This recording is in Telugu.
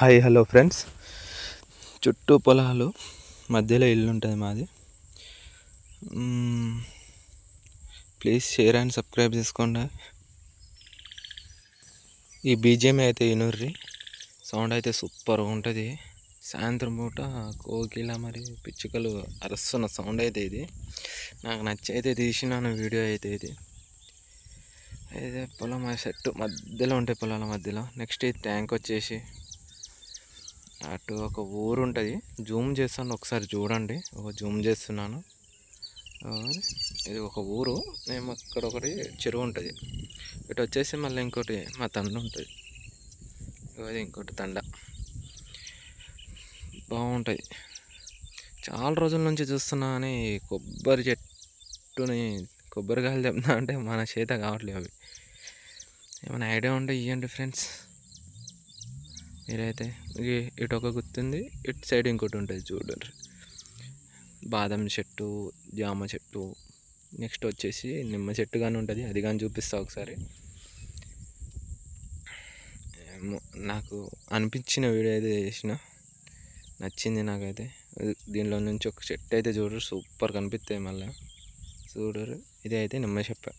Hi hello friends. చుట్టూ పొలాలు, మధ్యలో ఇల్లు ఉంటుంది మాది. ప్లీజ్ షేర్ అండ్ సబ్స్క్రైబ్ చేసుకోండి. ఈ బీజిఎం అయితే ఇనుర్రి, సౌండ్ అయితే సూపర్గా ఉంటుంది. సాయంత్రం పూట కోకిల మరి పిచ్చుకలు అరుస్తున్న సౌండ్ అయితే ఇది. నాకు నచ్చి అయితే తీసినాను వీడియో అయితే ఇది. అయితే పొలం చెట్టు మధ్యలో ఉంటాయి, పొలాల మధ్యలో. నెక్స్ట్ ఈ ట్యాంక్ వచ్చేసి అటు ఒక ఊరు ఉంటుంది. జూమ్ చేస్తాను, ఒకసారి చూడండి. జూమ్ చేస్తున్నాను. ఇది ఒక ఊరు. మేము అక్కడ ఒకటి చెరువు ఉంటుంది. ఇటు వచ్చేసి మళ్ళీ ఇంకోటి మా తండ ఉంటుంది. ఇది ఇంకోటి తండ. బాగుంటుంది. చాలా రోజుల నుంచి చూస్తున్నా కానీ కొబ్బరి చెట్టుని కొబ్బరికాయలు చెప్తా అంటే మన చేత కావట్లేదు అవి. ఏమైనా ఐడియా ఉంటే ఇవ్వండి ఫ్రెండ్స్. మీరైతే ఇటు ఒక గుర్తుంది, ఇటు సైడ్ ఇంకోటి ఉంటుంది చూడండి. బాదం చెట్టు, జామ చెట్టు, నెక్స్ట్ వచ్చేసి నిమ్మ చెట్టు కానీ ఉంటుంది. అది కానీ చూపిస్తా ఒకసారి. నాకు అనిపించిన వీడియో అయితే చేసిన, నచ్చింది నాకైతే. దీనిలో నుంచి ఒక చెట్టు అయితే చూడరు, సూపర్ కనిపిస్తాయి. మళ్ళీ చూడరు. ఇది అయితే నిమ్మ చెట్టు.